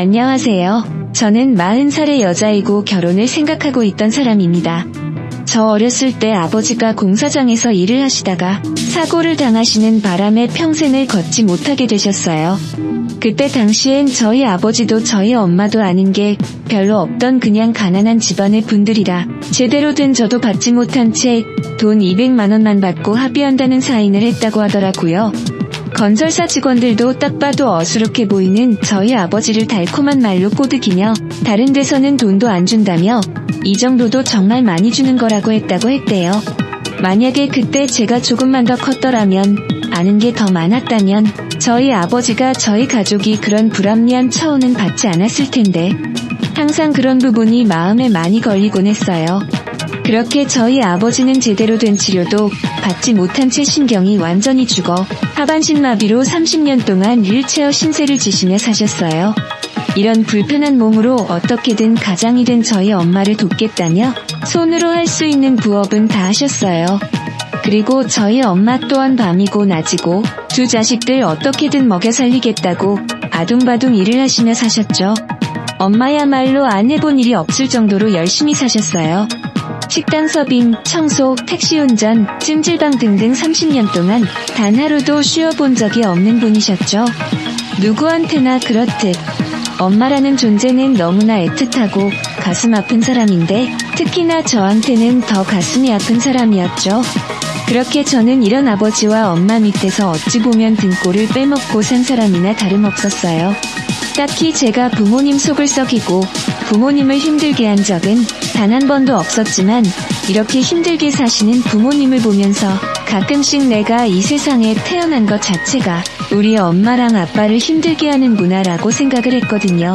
안녕하세요. 저는 40살의 여자이고 결혼을 생각하고 있던 사람입니다. 저 어렸을 때 아버지가 공사장에서 일을 하시다가 사고를 당하시는 바람에 평생을 걷지 못하게 되셨어요. 그때 당시엔 저희 아버지도 저희 엄마도 아는 게 별로 없던 그냥 가난한 집안의 분들이라 제대로 된 저도 받지 못한 채 돈 200만 원만 받고 합의한다는 사인을 했다고 하더라고요. 건설사 직원들도 딱 봐도 어수룩해 보이는 저희 아버지를 달콤한 말로 꼬드기며 다른 데서는 돈도 안 준다며 이 정도도 정말 많이 주는 거라고 했다고 했대요. 만약에 그때 제가 조금만 더 컸더라면 아는 게 더 많았다면 저희 아버지가 저희 가족이 그런 불합리한 처우는 받지 않았을 텐데 항상 그런 부분이 마음에 많이 걸리곤 했어요. 그렇게 저희 아버지는 제대로 된 치료도 받지 못한 채 신경이 완전히 죽어 하반신마비로 30년 동안 휠체어 신세를 지시며 사셨어요. 이런 불편한 몸으로 어떻게든 가장이 된 저희 엄마를 돕겠다며 손으로 할 수 있는 부업은 다 하셨어요. 그리고 저희 엄마 또한 밤이고 낮이고 두 자식들 어떻게든 먹여 살리겠다고 아둥바둥 일을 하시며 사셨죠. 엄마야말로 안 해본 일이 없을 정도로 열심히 사셨어요. 식당 서빙, 청소, 택시 운전, 찜질방 등등 30년 동안 단 하루도 쉬어본 적이 없는 분이셨죠. 누구한테나 그렇듯 엄마라는 존재는 너무나 애틋하고 가슴 아픈 사람인데 특히나 저한테는 더 가슴이 아픈 사람이었죠. 그렇게 저는 이런 아버지와 엄마 밑에서 어찌 보면 등골을 빼먹고 산 사람이나 다름없었어요. 딱히 제가 부모님 속을 썩이고 부모님을 힘들게 한 적은 단 한 번도 없었지만 이렇게 힘들게 사시는 부모님을 보면서 가끔씩 내가 이 세상에 태어난 것 자체가 우리 엄마랑 아빠를 힘들게 하는구나라고 생각을 했거든요.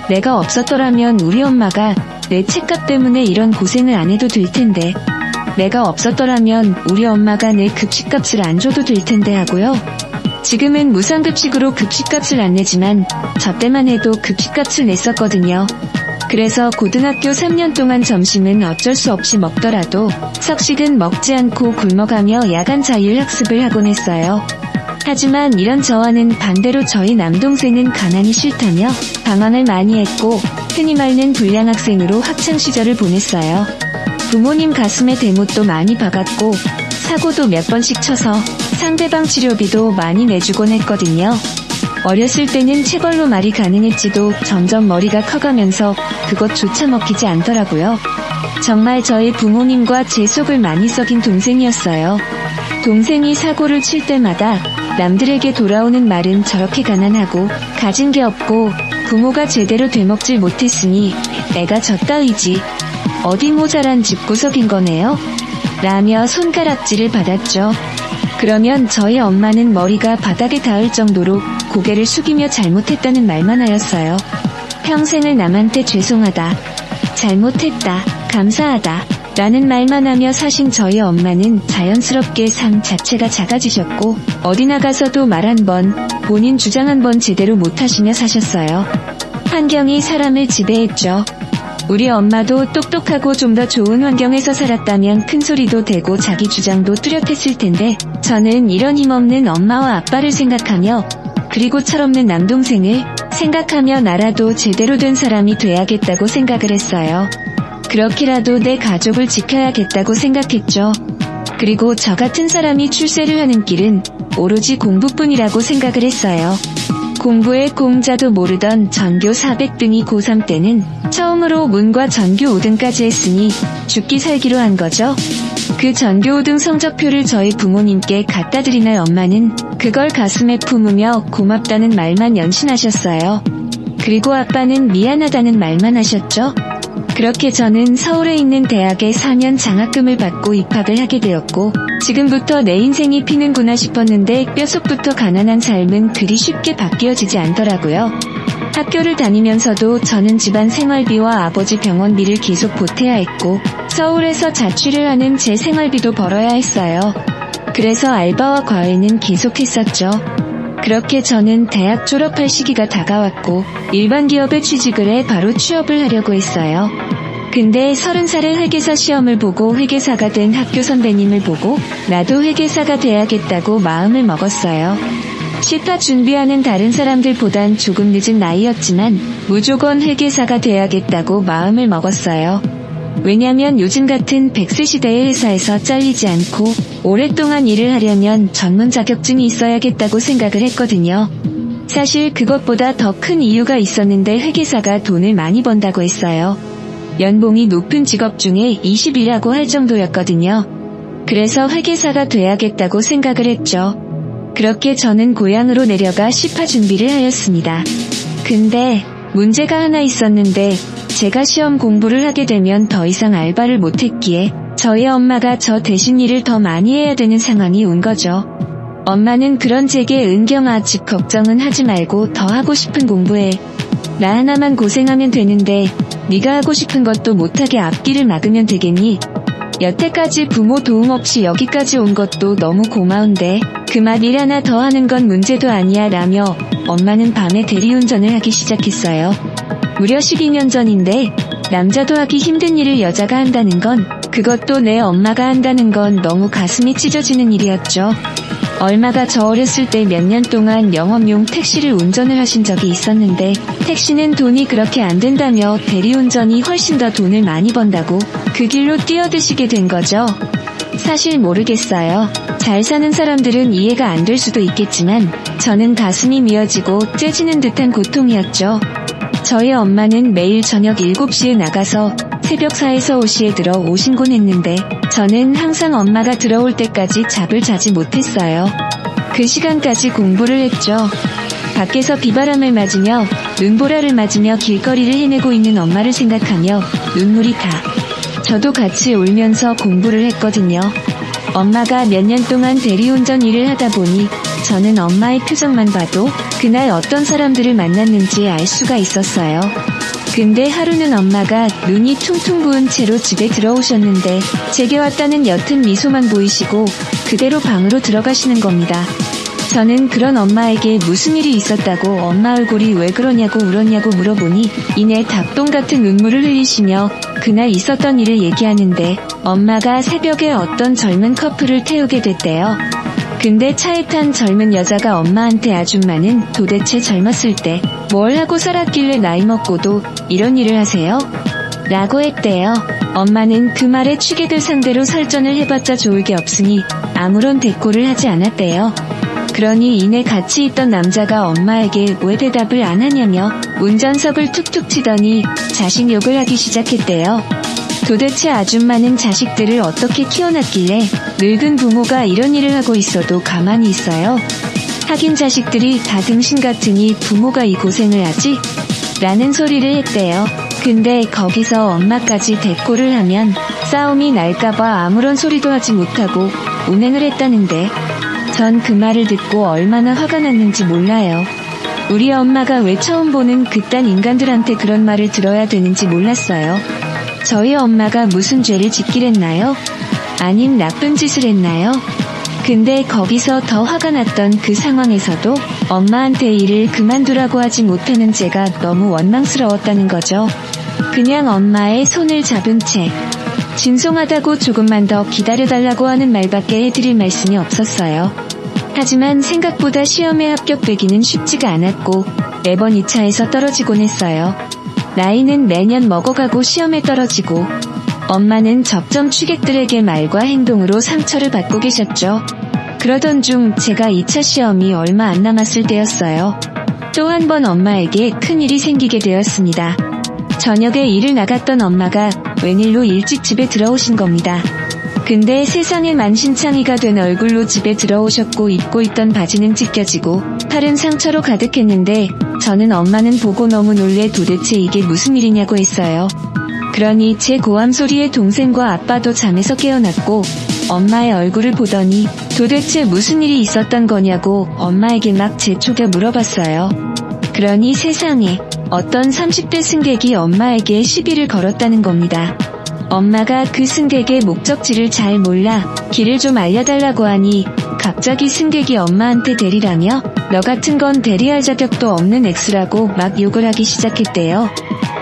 내가 없었더라면 우리 엄마가 내 책값 때문에 이런 고생을 안 해도 될 텐데 내가 없었더라면 우리 엄마가 내 급식값을 안 줘도 될 텐데 하고요. 지금은 무상급식으로 급식값을 안 내지만 저 때만 해도 급식값을 냈었거든요. 그래서 고등학교 3년 동안 점심은 어쩔 수 없이 먹더라도 석식은 먹지 않고 굶어가며 야간 자율학습을 하곤 했어요. 하지만 이런 저와는 반대로 저희 남동생은 가난이 싫다며 방황을 많이 했고 흔히 말하는 불량학생으로 학창시절을 보냈어요. 부모님 가슴에 대못도 많이 박았고 사고도 몇 번씩 쳐서 상대방 치료비도 많이 내주곤 했거든요. 어렸을 때는 체벌로 말이 가능했지도 점점 머리가 커가면서 그것조차 먹히지 않더라고요. 정말 저희 부모님과 제 속을 많이 썩인 동생이었어요. 동생이 사고를 칠 때마다 남들에게 돌아오는 말은 저렇게 가난하고 가진 게 없고 부모가 제대로 되먹질 못했으니 애가 저 따위지 어디 모자란 집구석인 거네요? 라며 손가락질을 받았죠. 그러면 저희 엄마는 머리가 바닥에 닿을 정도로 고개를 숙이며 잘못했다는 말만 하였어요. 평생을 남한테 죄송하다, 잘못했다, 감사하다 라는 말만 하며 사신 저희 엄마는 자연스럽게 삶 자체가 작아지셨고 어디 나가서도 말 한 번, 본인 주장 한 번 제대로 못하시며 사셨어요. 환경이 사람을 지배했죠. 우리 엄마도 똑똑하고 좀 더 좋은 환경에서 살았다면 큰소리도 되고 자기 주장도 뚜렷했을 텐데 저는 이런 힘없는 엄마와 아빠를 생각하며 그리고 철없는 남동생을 생각하며 나라도 제대로 된 사람이 돼야겠다고 생각을 했어요. 그렇게라도 내 가족을 지켜야겠다고 생각했죠. 그리고 저 같은 사람이 출세를 하는 길은 오로지 공부뿐이라고 생각을 했어요. 공부의 공자도 모르던 전교 400등이 고3 때는 처음으로 문과 전교 5등까지 했으니 죽기 살기로 한 거죠. 그 전교 5등 성적표를 저희 부모님께 갖다 드리는 엄마는 그걸 가슴에 품으며 고맙다는 말만 연신하셨어요. 그리고 아빠는 미안하다는 말만 하셨죠. 그렇게 저는 서울에 있는 대학에 4년 장학금을 받고 입학을 하게 되었고 지금부터 내 인생이 피는구나 싶었는데 뼛속부터 가난한 삶은 그리 쉽게 바뀌어지지 않더라고요. 학교를 다니면서도 저는 집안 생활비와 아버지 병원비를 계속 보태야 했고 서울에서 자취를 하는 제 생활비도 벌어야 했어요. 그래서 알바와 과외는 계속했었죠. 그렇게 저는 대학 졸업할 시기가 다가왔고 일반 기업에 취직을 해 바로 취업을 하려고 했어요. 근데 30살에 회계사 시험을 보고 회계사가 된 학교 선배님을 보고 나도 회계사가 돼야겠다고 마음을 먹었어요. 시타 준비하는 다른 사람들보단 조금 늦은 나이였지만 무조건 회계사가 돼야겠다고 마음을 먹었어요. 왜냐면 요즘 같은 100세 시대의 회사에서 잘리지 않고 오랫동안 일을 하려면 전문 자격증이 있어야겠다고 생각을 했거든요. 사실 그것보다 더 큰 이유가 있었는데 회계사가 돈을 많이 번다고 했어요. 연봉이 높은 직업 중에 20이라고 할 정도였거든요. 그래서 회계사가 돼야겠다고 생각을 했죠. 그렇게 저는 고향으로 내려가 시파 준비를 하였습니다. 근데 문제가 하나 있었는데 제가 시험 공부를 하게 되면 더 이상 알바를 못했기에 저희 엄마가 저 대신 일을 더 많이 해야 되는 상황이 온 거죠. 엄마는 그런 제게 은경아 집 걱정은 하지 말고 더 하고 싶은 공부해. 나 하나만 고생하면 되는데 네가 하고 싶은 것도 못하게 앞길을 막으면 되겠니? 여태까지 부모 도움 없이 여기까지 온 것도 너무 고마운데 그만 일 하나 더 하는 건 문제도 아니야 라며 엄마는 밤에 대리운전을 하기 시작했어요. 무려 12년 전인데 남자도 하기 힘든 일을 여자가 한다는 건, 그것도 내 엄마가 한다는 건 너무 가슴이 찢어지는 일이었죠. 얼마가 저 어렸을 때 몇 년 동안 영업용 택시를 운전을 하신 적이 있었는데 택시는 돈이 그렇게 안 된다며 대리운전이 훨씬 더 돈을 많이 번다고 그 길로 뛰어드시게 된 거죠. 사실 모르겠어요. 잘 사는 사람들은 이해가 안 될 수도 있겠지만 저는 가슴이 미어지고 째지는 듯한 고통이었죠. 저희 엄마는 매일 저녁 7시에 나가서 새벽 4에서 5시에 들어오신곤 했는데 저는 항상 엄마가 들어올 때까지 잠을 자지 못했어요. 그 시간까지 공부를 했죠. 밖에서 비바람을 맞으며 눈보라를 맞으며 길거리를 헤매고 있는 엄마를 생각하며 눈물이 다. 저도 같이 울면서 공부를 했거든요. 엄마가 몇 년 동안 대리운전 일을 하다 보니 저는 엄마의 표정만 봐도 그날 어떤 사람들을 만났는지 알 수가 있었어요. 근데 하루는 엄마가 눈이 퉁퉁 부은 채로 집에 들어오셨는데 제게 왔다는 옅은 미소만 보이시고 그대로 방으로 들어가시는 겁니다. 저는 그런 엄마에게 무슨 일이 있었다고 엄마 얼굴이 왜 그러냐고 울었냐고 물어보니 이내 닭똥 같은 눈물을 흘리시며 그날 있었던 일을 얘기하는데 엄마가 새벽에 어떤 젊은 커플을 태우게 됐대요. 근데 차에 탄 젊은 여자가 엄마한테 아줌마는 도대체 젊었을 때 뭘 하고 살았길래 나이 먹고도 이런 일을 하세요? 라고 했대요. 엄마는 그 말에 취객을 상대로 설전을 해봤자 좋을 게 없으니 아무런 대꾸를 하지 않았대요. 그러니 이내 같이 있던 남자가 엄마에게 왜 대답을 안 하냐며 운전석을 툭툭 치더니 자식 욕을 하기 시작했대요. 도대체 아줌마는 자식들을 어떻게 키워놨길래 늙은 부모가 이런 일을 하고 있어도 가만히 있어요? 하긴 자식들이 다 등신 같으니 부모가 이 고생을 하지? 라는 소리를 했대요. 근데 거기서 엄마까지 대꾸를 하면 싸움이 날까봐 아무런 소리도 하지 못하고 운행을 했다는데 전 그 말을 듣고 얼마나 화가 났는지 몰라요. 우리 엄마가 왜 처음 보는 그딴 인간들한테 그런 말을 들어야 되는지 몰랐어요. 저희 엄마가 무슨 죄를 짓길 했나요? 아님 나쁜 짓을 했나요? 근데 거기서 더 화가 났던 그 상황에서도 엄마한테 일을 그만두라고 하지 못하는 제가 너무 원망스러웠다는 거죠. 그냥 엄마의 손을 잡은 채 진송하다고 조금만 더 기다려달라고 하는 말밖에 해드릴 말씀이 없었어요. 하지만 생각보다 시험에 합격되기는 쉽지가 않았고 매번 2차에서 떨어지곤 했어요. 나이는 매년 먹어가고 시험에 떨어지고 엄마는 접점 취객들에게 말과 행동으로 상처를 받고 계셨죠. 그러던 중 제가 2차 시험이 얼마 안 남았을 때였어요. 또 한 번 엄마에게 큰일이 생기게 되었습니다. 저녁에 일을 나갔던 엄마가 웬일로 일찍 집에 들어오신 겁니다. 근데 세상에 만신창이가 된 얼굴로 집에 들어오셨고 입고 있던 바지는 찢겨지고 팔은 상처로 가득했는데 저는 엄마는 보고 너무 놀래 도대체 이게 무슨 일이냐고 했어요. 그러니 제 고함 소리에 동생과 아빠도 잠에서 깨어났고 엄마의 얼굴을 보더니 도대체 무슨 일이 있었던 거냐고 엄마에게 막 재촉여 물어봤어요. 그러니 세상에 어떤 30대 승객이 엄마에게 시비를 걸었다는 겁니다. 엄마가 그 승객의 목적지를 잘 몰라 길을 좀 알려달라고 하니 갑자기 승객이 엄마한테 대리라며 너 같은 건 대리할 자격도 없는 X라고 막 욕을 하기 시작했대요.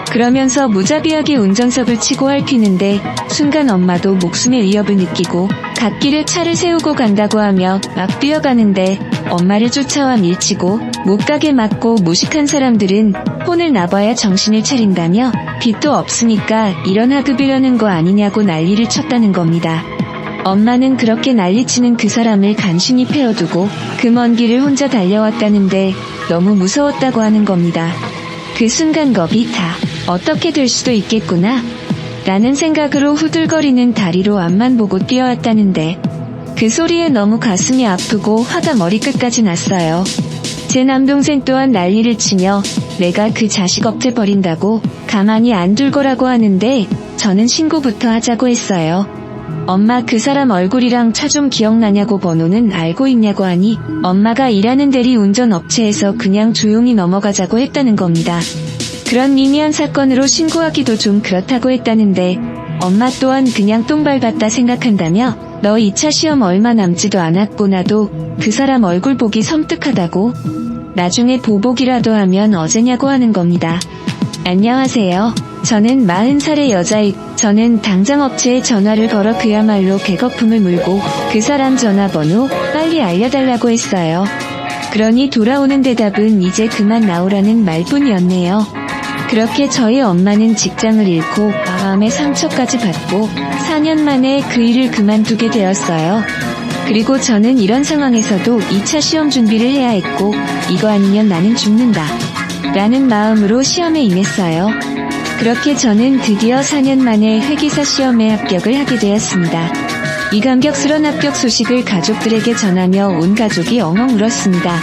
그러면서 무자비하게 운전석을 치고 핥히는데 순간 엄마도 목숨의 위협을 느끼고 갓길에 차를 세우고 간다고 하며 막 뛰어가는데 엄마를 쫓아와 밀치고 못 가게 막고 무식한 사람들은 혼을 나봐야 정신을 차린다며 빚도 없으니까 이런 하급이려는 거 아니냐고 난리를 쳤다는 겁니다. 엄마는 그렇게 난리치는 그 사람을 간신히 패어두고 그 먼 길을 혼자 달려왔다는데 너무 무서웠다고 하는 겁니다. 그 순간 겁이 다 어떻게 될 수도 있겠구나 라는 생각으로 후들거리는 다리로 앞만 보고 뛰어왔다는데 그 소리에 너무 가슴이 아프고 화가 머리끝까지 났어요. 제 남동생 또한 난리를 치며 내가 그 자식 없애버린다고 가만히 안 둘 거라고 하는데 저는 신고부터 하자고 했어요. 엄마 그 사람 얼굴이랑 차 좀 기억나냐고 번호는 알고 있냐고 하니 엄마가 일하는 대리 운전업체에서 그냥 조용히 넘어가자고 했다는 겁니다. 그런 미미한 사건으로 신고하기도 좀 그렇다고 했다는데 엄마 또한 그냥 똥 밟았다 생각한다며 너 2차 시험 얼마 남지도 않았고 나도 그 사람 얼굴 보기 섬뜩하다고 나중에 보복이라도 하면 어제냐고 하는 겁니다. 안녕하세요. 저는 40살의 여자이고 저는 당장 업체에 전화를 걸어 그야말로 개거품을 물고 그 사람 전화번호 빨리 알려달라고 했어요. 그러니 돌아오는 대답은 이제 그만 나오라는 말뿐이었네요. 그렇게 저희 엄마는 직장을 잃고 마음의 상처까지 받고 4년 만에 그 일을 그만두게 되었어요. 그리고 저는 이런 상황에서도 2차 시험 준비를 해야 했고 이거 아니면 나는 죽는다 라는 마음으로 시험에 임했어요. 그렇게 저는 드디어 4년 만에 회계사 시험에 합격을 하게 되었습니다. 이 감격스런 합격 소식을 가족들에게 전하며 온 가족이 엉엉 울었습니다.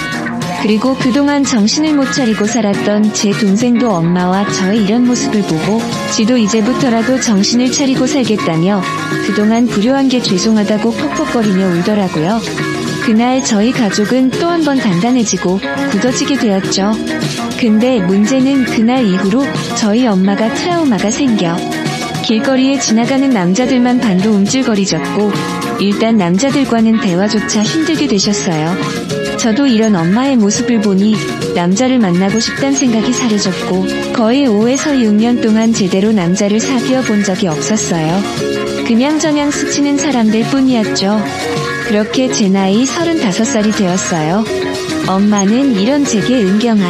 그리고 그동안 정신을 못 차리고 살았던 제 동생도 엄마와 저의 이런 모습을 보고 지도 이제부터라도 정신을 차리고 살겠다며 그동안 불효한 게 죄송하다고 퍽퍽거리며 울더라고요. 그날 저희 가족은 또 한 번 단단해지고 굳어지게 되었죠. 근데 문제는 그날 이후로 저희 엄마가 트라우마가 생겨 길거리에 지나가는 남자들만 반도 움찔거리졌고 일단 남자들과는 대화조차 힘들게 되셨어요. 저도 이런 엄마의 모습을 보니 남자를 만나고 싶단 생각이 사라졌고 거의 5에서 6년 동안 제대로 남자를 사귀어 본 적이 없었어요. 그냥저냥 스치는 사람들 뿐이었죠. 그렇게 제 나이 35살이 되었어요. 엄마는 이런 제게 은경아.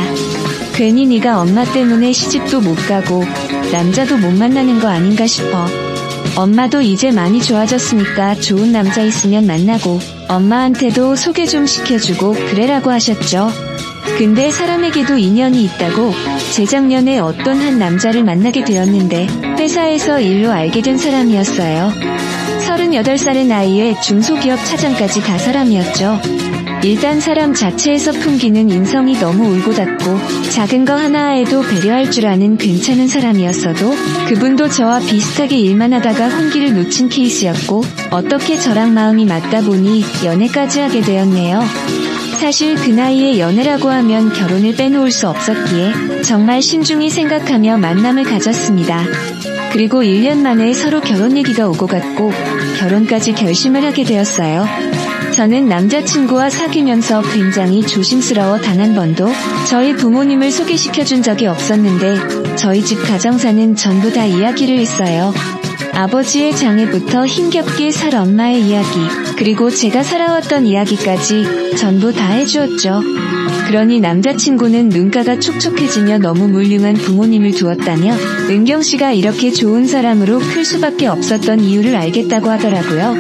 괜히 네가 엄마 때문에 시집도 못 가고 남자도 못 만나는 거 아닌가 싶어. 엄마도 이제 많이 좋아졌으니까 좋은 남자 있으면 만나고 엄마한테도 소개 좀 시켜주고 그래라고 하셨죠. 근데 사람에게도 인연이 있다고 재작년에 어떤 한 남자를 만나게 되었는데 회사에서 일로 알게 된 사람이었어요. 38살의 나이에 중소기업 차장까지 다 사람이었죠. 일단 사람 자체에서 풍기는 인성이 너무 울고 닿고 작은 거 하나에도 배려할 줄 아는 괜찮은 사람이었어도 그분도 저와 비슷하게 일만 하다가 혼기를 놓친 케이스였고 어떻게 저랑 마음이 맞다 보니 연애까지 하게 되었네요. 사실 그 나이에 연애라고 하면 결혼을 빼놓을 수 없었기에 정말 신중히 생각하며 만남을 가졌습니다. 그리고 1년 만에 서로 결혼 얘기가 오고 갔고 결혼까지 결심을 하게 되었어요. 저는 남자친구와 사귀면서 굉장히 조심스러워 단 한 번도 저희 부모님을 소개시켜준 적이 없었는데 저희 집 가정사는 전부 다 이야기를 했어요. 아버지의 장애부터 힘겹게 살 엄마의 이야기, 그리고 제가 살아왔던 이야기까지 전부 다 해주었죠. 그러니 남자친구는 눈가가 촉촉해지며 너무 물륭한 부모님을 두었다며 은경씨가 이렇게 좋은 사람으로 클 수밖에 없었던 이유를 알겠다고 하더라고요.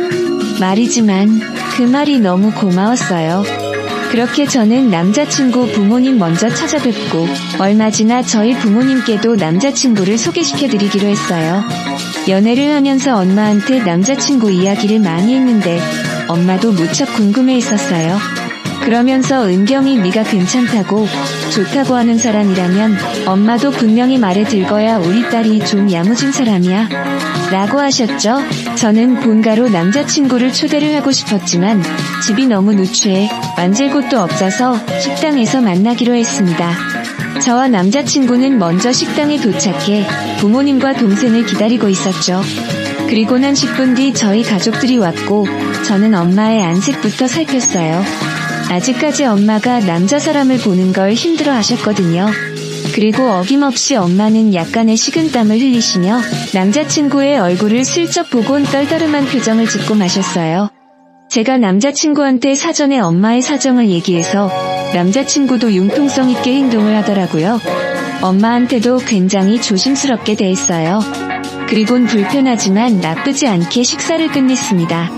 말이지만 그 말이 너무 고마웠어요. 그렇게 저는 남자친구 부모님 먼저 찾아뵙고 얼마 지나 저희 부모님께도 남자친구를 소개시켜드리기로 했어요. 연애를 하면서 엄마한테 남자친구 이야기를 많이 했는데 엄마도 무척 궁금해했었어요. 그러면서 은경이 네가 괜찮다고 좋다고 하는 사람이라면 엄마도 분명히 말에 들거야 우리 딸이 좀 야무진 사람이야 라고 하셨죠. 저는 본가로 남자친구를 초대를 하고 싶었지만 집이 너무 누추해 만질 곳도 없어서 식당에서 만나기로 했습니다. 저와 남자친구는 먼저 식당에 도착해 부모님과 동생을 기다리고 있었죠. 그리고 난 10분 뒤 저희 가족들이 왔고 저는 엄마의 안색부터 살폈어요. 아직까지 엄마가 남자 사람을 보는 걸 힘들어 하셨거든요. 그리고 어김없이 엄마는 약간의 식은땀을 흘리시며 남자친구의 얼굴을 슬쩍 보곤 떨떠름한 표정을 짓고 마셨어요. 제가 남자친구한테 사전에 엄마의 사정을 얘기해서 남자친구도 융통성 있게 행동을 하더라고요. 엄마한테도 굉장히 조심스럽게 대했어요. 그리곤 불편하지만 나쁘지 않게 식사를 끝냈습니다.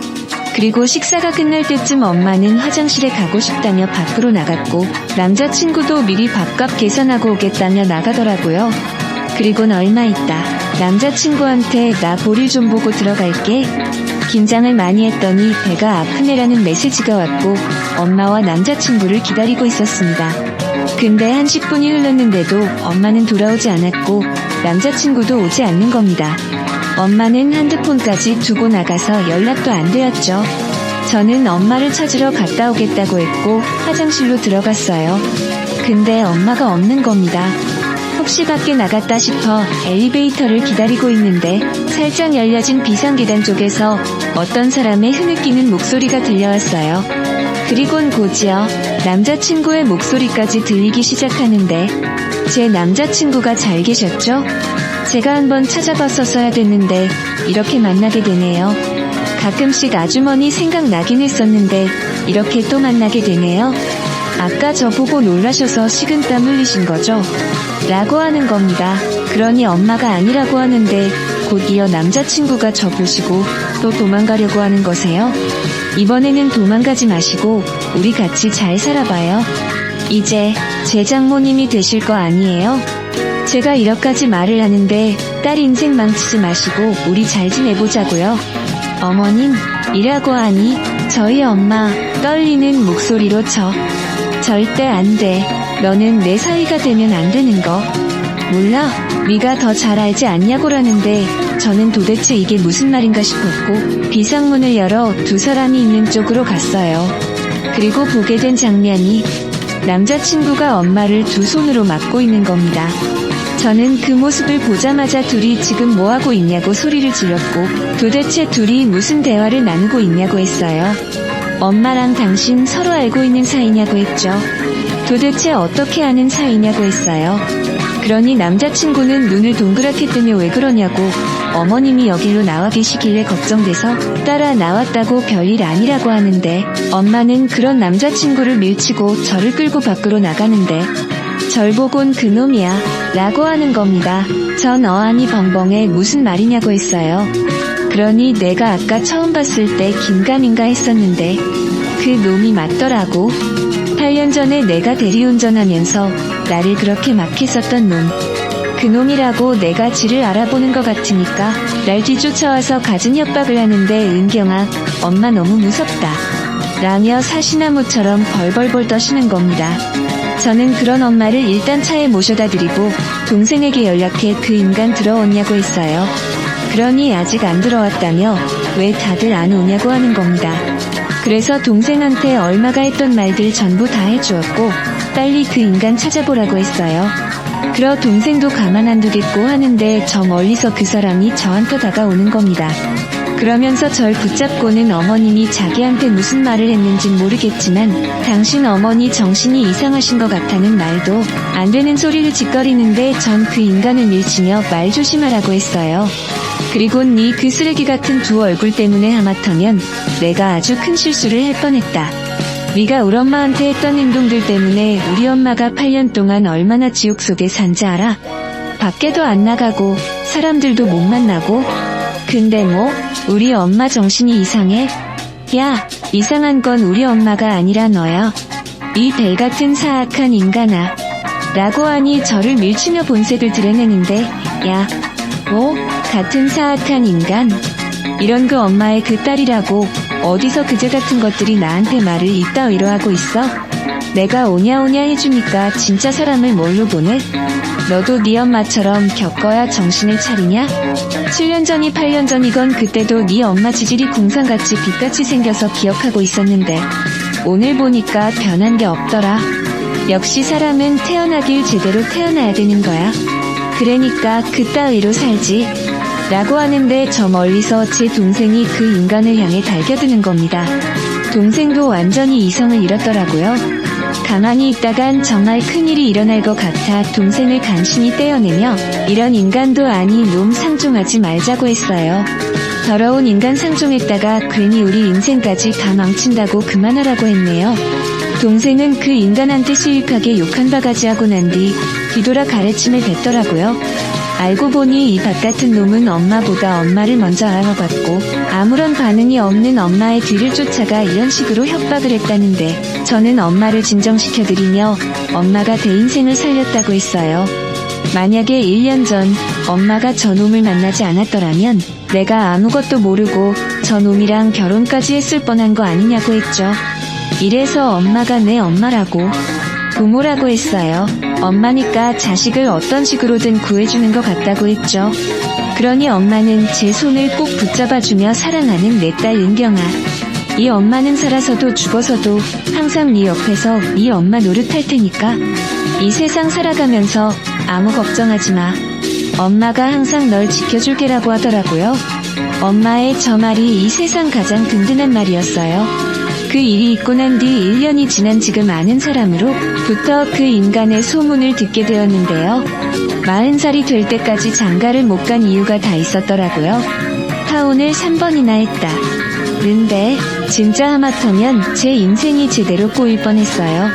그리고 식사가 끝날 때쯤 엄마는 화장실에 가고 싶다며 밖으로 나갔고 남자친구도 미리 밥값 계산하고 오겠다며 나가더라고요. 그리곤 얼마 있다 남자친구한테 나 볼일 좀 보고 들어갈게. 긴장을 많이 했더니 배가 아프네라는 메시지가 왔고 엄마와 남자친구를 기다리고 있었습니다. 근데 한 10분이 흘렀는데도 엄마는 돌아오지 않았고 남자친구도 오지 않는 겁니다. 엄마는 핸드폰까지 두고 나가서 연락도 안 되었죠. 저는 엄마를 찾으러 갔다 오겠다고 했고 화장실로 들어갔어요. 근데 엄마가 없는 겁니다. 혹시 밖에 나갔다 싶어 엘리베이터를 기다리고 있는데 살짝 열려진 비상계단 쪽에서 어떤 사람의 흐느끼는 목소리가 들려왔어요. 그리곤 곧이어 남자친구의 목소리까지 들리기 시작하는데 제 남자친구가 잘 계셨죠? 제가 한번 찾아봤었어야 됐는데 이렇게 만나게 되네요. 가끔씩 아주머니 생각나긴 했었는데 이렇게 또 만나게 되네요. 아까 저보고 놀라셔서 식은땀 흘리신 거죠? 라고 하는 겁니다. 그러니 엄마가 아니라고 하는데 곧 이어 남자친구가 저 보시고 또 도망가려고 하는 거세요? 이번에는 도망가지 마시고 우리 같이 잘 살아봐요. 이제 제 장모님이 되실 거 아니에요? 제가 이렇게까지 말을 하는데 딸 인생 망치지 마시고 우리 잘 지내보자고요. 어머님, 이라고 하니 저희 엄마 떨리는 목소리로 절대 안 돼. 너는 내 사위가 되면 안 되는 거. 몰라? 네가 더 잘 알지 않냐고라는데 저는 도대체 이게 무슨 말인가 싶었고 비상문을 열어 두 사람이 있는 쪽으로 갔어요. 그리고 보게 된 장면이 남자친구가 엄마를 두 손으로 막고 있는 겁니다. 저는 그 모습을 보자마자 둘이 지금 뭐하고 있냐고 소리를 질렀고 도대체 둘이 무슨 대화를 나누고 있냐고 했어요. 엄마랑 당신 서로 알고 있는 사이냐고 했죠. 도대체 어떻게 아는 사이냐고 했어요. 그러니 남자친구는 눈을 동그랗게 뜨며 왜 그러냐고 어머님이 여기로 나와 계시길래 걱정돼서 따라 나왔다고 별일 아니라고 하는데 엄마는 그런 남자친구를 밀치고 저를 끌고 밖으로 나가는데 절 보곤 그놈이야 라고 하는 겁니다. 전 어안이 벙벙해 무슨 말이냐고 했어요. 그러니 내가 아까 처음 봤을 때 긴가민가 했었는데 그 놈이 맞더라고. 8년 전에 내가 대리운전하면서 나를 그렇게 막 했었던 놈. 그 놈이라고 내가 지를 알아보는 것 같으니까 날 뒤쫓아와서 갖은 협박을 하는데 은경아 엄마 너무 무섭다 라며 사시나무처럼 벌벌벌 떠시는 겁니다. 저는 그런 엄마를 일단 차에 모셔다 드리고 동생에게 연락해 그 인간 들어왔냐고 했어요. 그러니 아직 안 들어왔다며 왜 다들 안 오냐고 하는 겁니다. 그래서 동생한테 얼마가 했던 말들 전부 다 해주었고 빨리 그 인간 찾아보라고 했어요. 그러 동생도 가만 안 두겠고 하는데 저 멀리서 그 사람이 저한테 다가오는 겁니다. 그러면서 절 붙잡고는 어머님이 자기한테 무슨 말을 했는진 모르겠지만 당신 어머니 정신이 이상하신 것 같다는 말도 안 되는 소리를 짓거리는데 전 그 인간을 밀치며 말 조심하라고 했어요. 그리고 네 그 쓰레기 같은 두 얼굴 때문에 하마터면 내가 아주 큰 실수를 할 뻔했다. 네가 우리 엄마한테 했던 행동들 때문에 우리 엄마가 8년 동안 얼마나 지옥 속에 산지 알아? 밖에도 안 나가고 사람들도 못 만나고 근데 뭐 우리 엄마 정신이 이상해? 야, 이상한 건 우리 엄마가 아니라 너야. 이 벨 같은 사악한 인간아. 라고 하니 저를 밀치며 본색을 드러내는데 야, 뭐? 같은 사악한 인간? 이런 그 엄마의 그 딸이라고 어디서 그제 같은 것들이 나한테 말을 이따위로 하고 있어? 내가 오냐오냐 해주니까 진짜 사람을 뭘로 보내? 너도 네 엄마처럼 겪어야 정신을 차리냐? 7년 전이 8년 전이건 그때도 네 엄마 지질이 궁상같이 빛같이 생겨서 기억하고 있었는데 오늘 보니까 변한 게 없더라. 역시 사람은 태어나길 제대로 태어나야 되는 거야. 그러니까 그따위로 살지. 라고 하는데 저 멀리서 제 동생이 그 인간을 향해 달겨드는 겁니다. 동생도 완전히 이성을 잃었더라고요. 가만히 있다간 정말 큰일이 일어날 것 같아 동생을 간신히 떼어내며 이런 인간도 아닌 놈 상종하지 말자고 했어요. 더러운 인간 상종했다가 괜히 우리 인생까지 다 망친다고 그만하라고 했네요. 동생은 그 인간한테 시익하게 욕한 바가지 하고 난 뒤 뒤돌아 가르침을 뱉더라고요. 알고 보니 이 밭같은 놈은 엄마보다 엄마를 먼저 알아봤고 아무런 반응이 없는 엄마의 뒤를 쫓아가 이런 식으로 협박을 했다는데 저는 엄마를 진정시켜드리며 엄마가 내 인생을 살렸다고 했어요. 만약에 1년 전 엄마가 저 놈을 만나지 않았더라면 내가 아무것도 모르고 저 놈이랑 결혼까지 했을 뻔한 거 아니냐고 했죠. 이래서 엄마가 내 엄마라고 부모라고 했어요. 엄마니까 자식을 어떤 식으로든 구해주는 것 같다고 했죠. 그러니 엄마는 제 손을 꼭 붙잡아주며 사랑하는 내 딸 은경아. 이 엄마는 살아서도 죽어서도 항상 네 옆에서 네 엄마 노릇할 테니까 이 세상 살아가면서 아무 걱정하지 마. 엄마가 항상 널 지켜줄게라고 하더라고요. 엄마의 저 말이 이 세상 가장 든든한 말이었어요. 그 일이 있고 난 뒤 1년이 지난 지금 아는 사람으로부터 그 인간의 소문을 듣게 되었는데요. 40살이 될 때까지 장가를 못 간 이유가 다 있었더라고요. 파혼을 3번이나 했다. 는데 진짜 하마터면 제 인생이 제대로 꼬일 뻔했어요.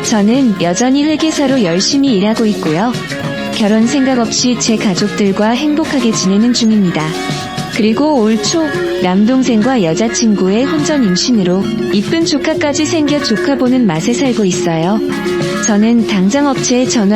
저는 여전히 회계사로 열심히 일하고 있고요. 결혼 생각 없이 제 가족들과 행복하게 지내는 중입니다. 그리고 올 초 남동생과 여자친구의 혼전 임신으로 이쁜 조카까지 생겨 조카 보는 맛에 살고 있어요. 저는 당장 업체에 전화